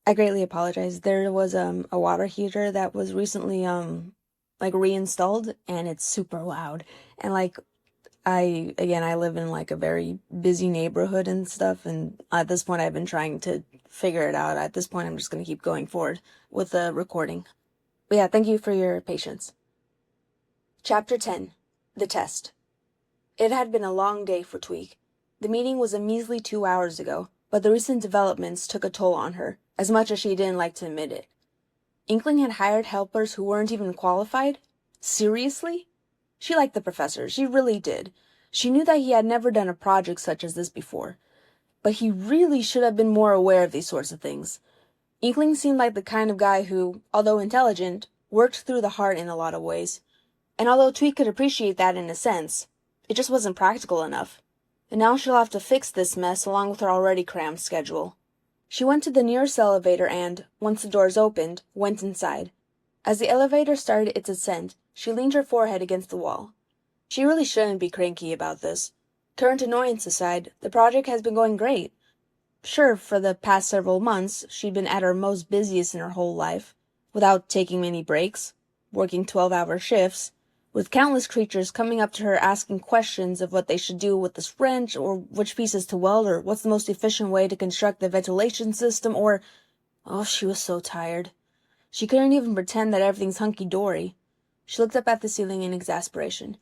I greatly apologize. There was a water heater that was recently like reinstalled and it's super loud. And like I live in like a very busy neighborhood and stuff, and at this point I've been trying to figure it out. At this point I'm just going to keep going forward with the recording. But yeah, thank you for your patience. Chapter 10. The Test. It had been a long day for Tweak. The meeting was a measly 2 hours ago, but the recent developments took a toll on her, as much as she didn't like to admit it. Inkling had hired helpers who weren't even qualified? Seriously? She liked the professor, she really did. She knew that he had never done a project such as this before. But he really should have been more aware of these sorts of things. Inkling seemed like the kind of guy who, although intelligent, worked through the heart in a lot of ways. And although Tweak could appreciate that in a sense, it just wasn't practical enough. And now she'll have to fix this mess along with her already crammed schedule. She went to the nearest elevator and, once the doors opened, went inside. As the elevator started its ascent, she leaned her forehead against the wall. She really shouldn't be cranky about this. Current annoyance aside, the project has been going great. Sure, for the past several months, she'd been at her most busiest in her whole life, without taking many breaks, working 12-hour shifts, with countless creatures coming up to her asking questions of what they should do with this wrench, or which pieces to weld, or what's the most efficient way to construct the ventilation system, or... Oh, she was so tired. She couldn't even pretend that everything's hunky-dory. She looked up at the ceiling in exasperation.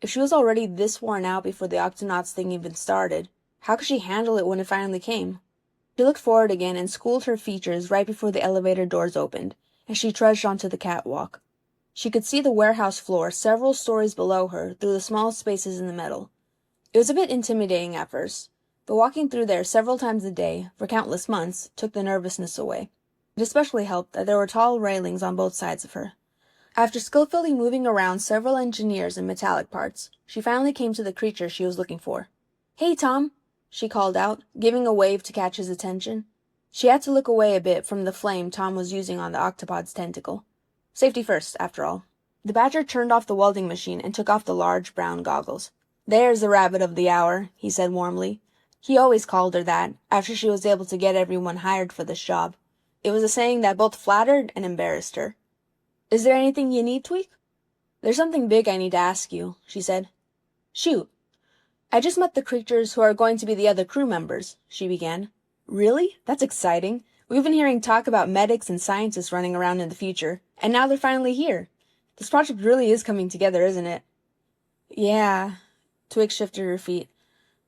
If she was already this worn out before the Octonauts thing even started, how could she handle it when it finally came? She looked forward again and schooled her features right before the elevator doors opened, as she trudged onto the catwalk. She could see the warehouse floor several stories below her through the small spaces in the metal. It was a bit intimidating at first, but walking through there several times a day, for countless months, took the nervousness away. It especially helped that there were tall railings on both sides of her. After skillfully moving around several engineers and metallic parts, she finally came to the creature she was looking for. "Hey, Tom," she called out, giving a wave to catch his attention. She had to look away a bit from the flame Tom was using on the octopod's tentacle. Safety first, after all. The badger turned off the welding machine and took off the large brown goggles. "There's the rabbit of the hour," he said warmly. He always called her that, after she was able to get everyone hired for this job. It was a saying that both flattered and embarrassed her. "Is there anything you need, Tweak?" "There's something big I need to ask you," she said. "Shoot." "I just met the creatures who are going to be the other crew members," she began. "Really? That's exciting. We've been hearing talk about medics and scientists running around in the future, and now they're finally here. This project really is coming together, isn't it?" "Yeah." Twig shifted her feet.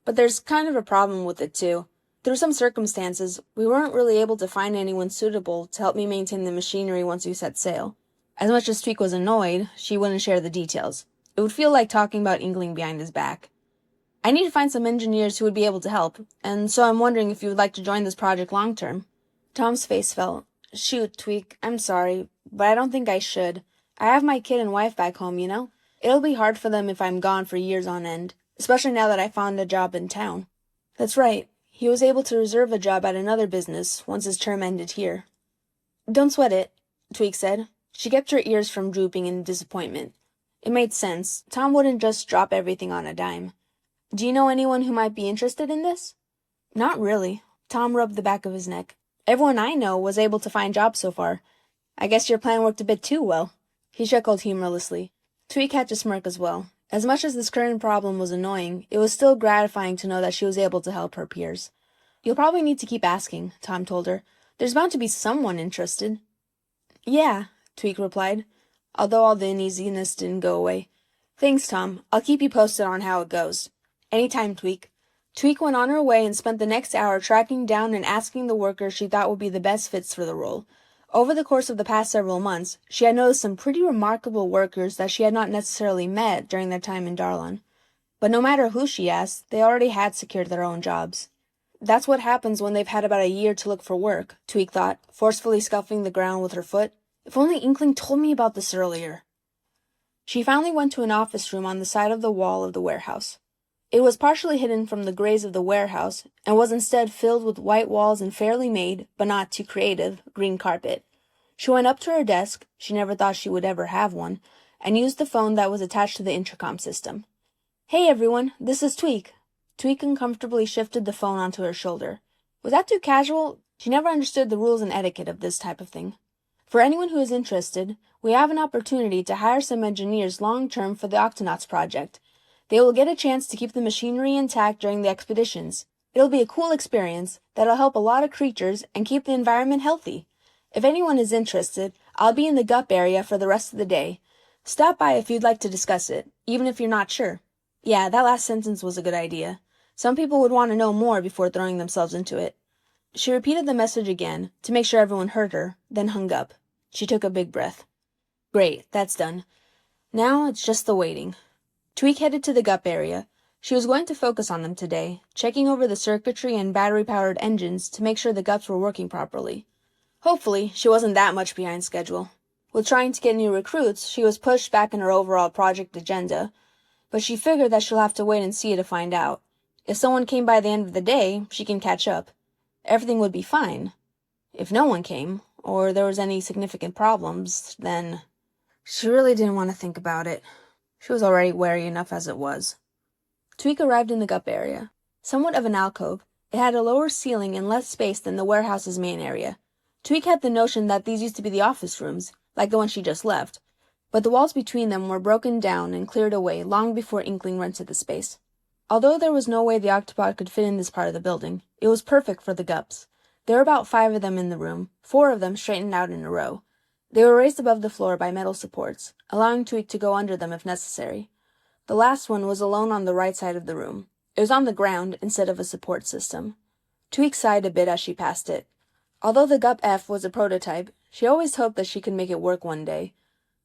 "But there's kind of a problem with it, too. Through some circumstances, we weren't really able to find anyone suitable to help me maintain the machinery once we set sail." As much as Tweak was annoyed, she wouldn't share the details. It would feel like talking about Inkling behind his back. "I need to find some engineers who would be able to help, and so I'm wondering if you would like to join this project long term." Tom's face fell. "Shoot, Tweak, I'm sorry, but I don't think I should. I have my kid and wife back home, you know? It'll be hard for them if I'm gone for years on end, especially now that I found a job in town." That's right. He was able to reserve a job at another business once his term ended here. "Don't sweat it," Tweak said. She kept her ears from drooping in disappointment. It made sense. Tom wouldn't just drop everything on a dime. "Do you know anyone who might be interested in this?" "Not really." Tom rubbed the back of his neck. "Everyone I know was able to find jobs so far. I guess your plan worked a bit too well." He chuckled humorlessly. Tweak had to smirk as well. As much as this current problem was annoying, it was still gratifying to know that she was able to help her peers. "You'll probably need to keep asking," Tom told her. "There's bound to be someone interested." "Yeah," Tweak replied, although all the uneasiness didn't go away. "Thanks, Tom. I'll keep you posted on how it goes." "Anytime, Tweak." Tweak went on her way and spent the next hour tracking down and asking the workers she thought would be the best fits for the role. Over the course of the past several months, she had noticed some pretty remarkable workers that she had not necessarily met during their time in Darlon. But no matter who she asked, they already had secured their own jobs. That's what happens when they've had about a year to look for work, Tweak thought, forcefully scuffing the ground with her foot. If only Inkling told me about this earlier. She finally went to an office room on the side of the wall of the warehouse. It was partially hidden from the grays of the warehouse, and was instead filled with white walls and fairly made, but not too creative, green carpet. She went up to her desk, she never thought she would ever have one, and used the phone that was attached to the intercom system. "Hey everyone, this is Tweak." Tweak uncomfortably shifted the phone onto her shoulder. Was that too casual? She never understood the rules and etiquette of this type of thing. For anyone who is interested, we have an opportunity to hire some engineers long-term for the Octonauts project. They will get a chance to keep the machinery intact during the expeditions. It'll be a cool experience that'll help a lot of creatures and keep the environment healthy. If anyone is interested, I'll be in the GUP area for the rest of the day. Stop by if you'd like to discuss it, even if you're not sure. Yeah, that last sentence was a good idea. Some people would want to know more before throwing themselves into it. She repeated the message again to make sure everyone heard her, then hung up. She took a big breath. Great, that's done. Now it's just the waiting. Tweak headed to the GUP area. She was going to focus on them today, checking over the circuitry and battery-powered engines to make sure the GUPs were working properly. Hopefully, she wasn't that much behind schedule. With trying to get new recruits, she was pushed back in her overall project agenda, but she figured that she'll have to wait and see to find out. If someone came by the end of the day, she can catch up. Everything would be fine. If no one came, or there was any significant problems, then she really didn't want to think about it. She was already wary enough as it was. Tweak arrived in the GUP area. Somewhat of an alcove, it had a lower ceiling and less space than the warehouse's main area. Tweak had the notion that these used to be the office rooms, like the one she just left, but the walls between them were broken down and cleared away long before Inkling rented the space. Although there was no way the octopod could fit in this part of the building, it was perfect for the GUPs. There were about 5 of them in the room, 4 of them straightened out in a row. They were raised above the floor by metal supports, allowing Tweak to go under them if necessary. The last one was alone on the right side of the room. It was on the ground instead of a support system. Tweak sighed a bit as she passed it. Although the GUP F was a prototype, she always hoped that she could make it work one day.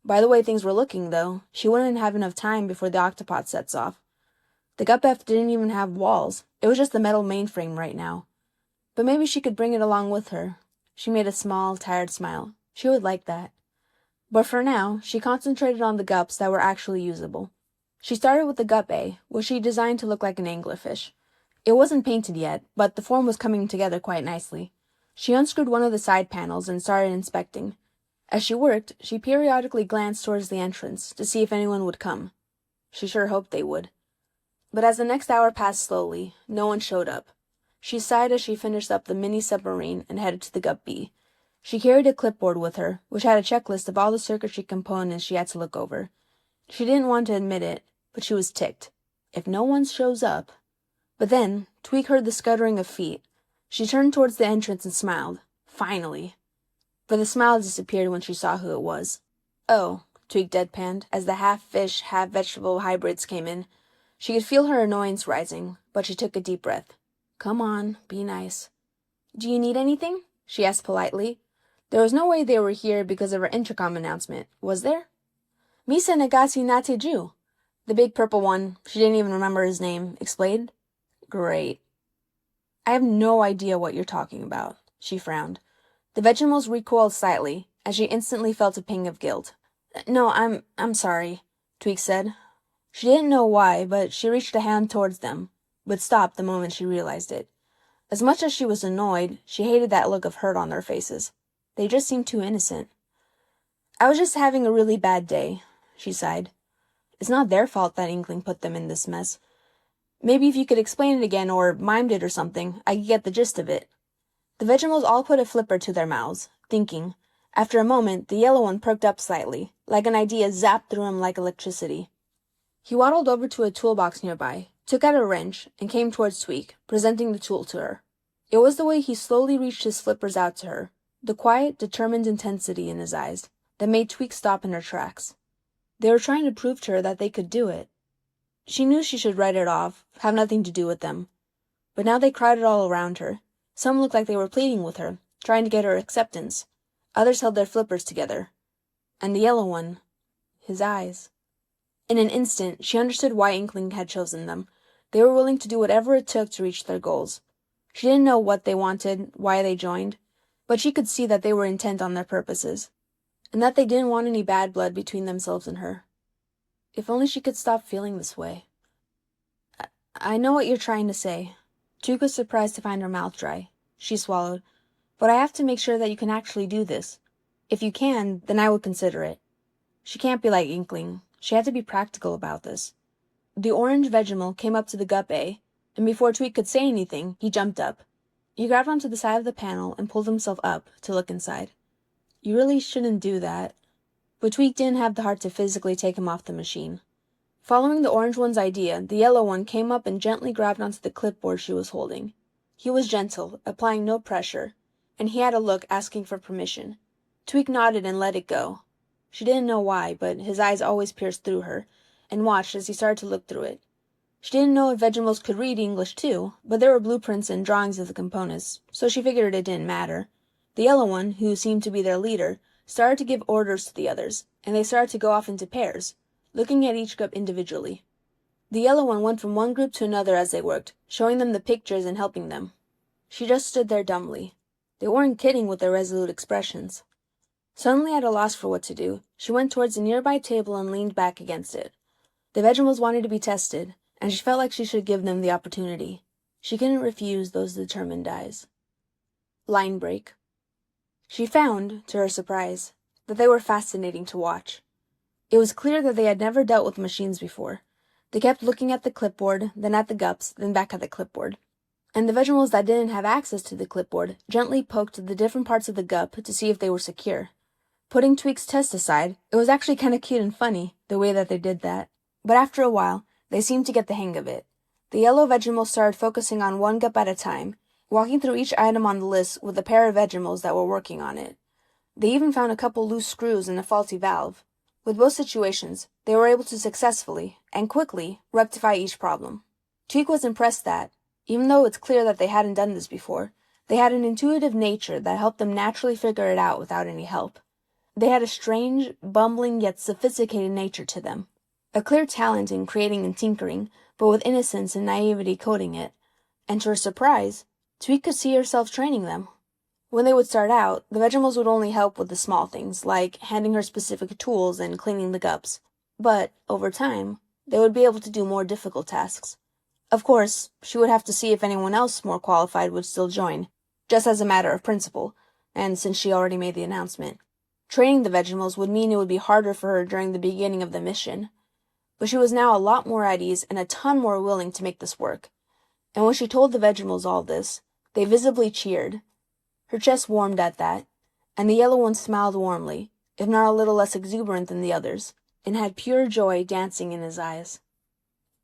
By the way things were looking, though, she wouldn't have enough time before the octopod sets off. The GUP F didn't even have walls. It was just the metal mainframe right now. But maybe she could bring it along with her. She made a small, tired smile. She would like that. But for now, she concentrated on the GUPs that were actually usable. She started with the GUP A, which she designed to look like an anglerfish. It wasn't painted yet, but the form was coming together quite nicely. She unscrewed one of the side panels and started inspecting. As she worked, she periodically glanced towards the entrance to see if anyone would come. She sure hoped they would. But as the next hour passed slowly, no one showed up. She sighed as she finished up the mini-submarine and headed to the GUP B. She carried a clipboard with her, which had a checklist of all the circuitry components she had to look over. She didn't want to admit it, but she was ticked. If no one shows up... But then, Tweak heard the scuttering of feet. She turned towards the entrance and smiled. Finally. But the smile disappeared when she saw who it was. Oh, Tweak deadpanned, as the half-fish, half-vegetable hybrids came in. She could feel her annoyance rising, but she took a deep breath. Come on, be nice. Do you need anything? She asked politely. There was no way they were here because of her intercom announcement, was there? Misa Nagasi Nateju. The big purple one, she didn't even remember his name, explained. Great. I have no idea what you're talking about, she frowned. The Vegemals recoiled slightly, as she instantly felt a ping of guilt. No, I'm sorry, Tweak said. She didn't know why, but she reached a hand towards them, but stopped the moment she realized it. As much as she was annoyed, she hated that look of hurt on their faces. They just seemed too innocent. I was just having a really bad day, she sighed. It's not their fault that Inkling put them in this mess. Maybe if you could explain it again or mimed it or something, I could get the gist of it. The Vegemals all put a flipper to their mouths, thinking. After a moment, the yellow one perked up slightly, like an idea zapped through him like electricity. He waddled over to a toolbox nearby, took out a wrench, and came towards Tweak, presenting the tool to her. It was the way he slowly reached his flippers out to her, the quiet, determined intensity in his eyes, that made Tweak stop in her tracks. They were trying to prove to her that they could do it. She knew she should write it off, have nothing to do with them. But now they crowded all around her. Some looked like they were pleading with her, trying to get her acceptance. Others held their flippers together. And the yellow one, his eyes. In an instant, she understood why Inkling had chosen them. They were willing to do whatever it took to reach their goals. She didn't know what they wanted, why they joined, but she could see that they were intent on their purposes, and that they didn't want any bad blood between themselves and her. If only she could stop feeling this way. I know what you're trying to say. Duke was surprised to find her mouth dry. She swallowed. But I have to make sure that you can actually do this. If you can, then I would consider it. She can't be like Inkling. She had to be practical about this. The orange Vegemal came up to the GUP A, and before Tweak could say anything, he jumped up. He grabbed onto the side of the panel and pulled himself up to look inside. You really shouldn't do that. But Tweak didn't have the heart to physically take him off the machine. Following the orange one's idea, the yellow one came up and gently grabbed onto the clipboard she was holding. He was gentle, applying no pressure, and he had a look asking for permission. Tweak nodded and let it go. She didn't know why, but his eyes always pierced through her, and watched as he started to look through it. She didn't know if Vegemals could read English too, but there were blueprints and drawings of the components, so she figured it didn't matter. The yellow one, who seemed to be their leader, started to give orders to the others, and they started to go off into pairs, looking at each group individually. The yellow one went from one group to another as they worked, showing them the pictures and helping them. She just stood there dumbly. They weren't kidding with their resolute expressions. Suddenly at a loss for what to do, she went towards a nearby table and leaned back against it. The Vegemals wanted to be tested, and she felt like she should give them the opportunity. She couldn't refuse those determined eyes. Line break. She found, to her surprise, that they were fascinating to watch. It was clear that they had never dealt with machines before. They kept looking at the clipboard, then at the gups, then back at the clipboard. And the Vegemals that didn't have access to the clipboard gently poked the different parts of the gup to see if they were secure. Putting Tweak's test aside, it was actually kind of cute and funny, the way that they did that. But after a while, they seemed to get the hang of it. The yellow Vegemal started focusing on one gup at a time, walking through each item on the list with a pair of Vegemals that were working on it. They even found a couple loose screws and a faulty valve. With both situations, they were able to successfully, and quickly, rectify each problem. Tweak was impressed that, even though it's clear that they hadn't done this before, they had an intuitive nature that helped them naturally figure it out without any help. They had a strange, bumbling yet sophisticated nature to them. A clear talent in creating and tinkering, but with innocence and naivety coating it. And to her surprise, Tweak could see herself training them. When they would start out, the Vegemals would only help with the small things, like handing her specific tools and cleaning the gups. But, over time, they would be able to do more difficult tasks. Of course, she would have to see if anyone else more qualified would still join, just as a matter of principle, and since she already made the announcement. Training the Vegemals would mean it would be harder for her during the beginning of the mission. But she was now a lot more at ease and a ton more willing to make this work. And when she told the Vegemals all this, they visibly cheered. Her chest warmed at that, and the yellow one smiled warmly, if not a little less exuberant than the others, and had pure joy dancing in his eyes.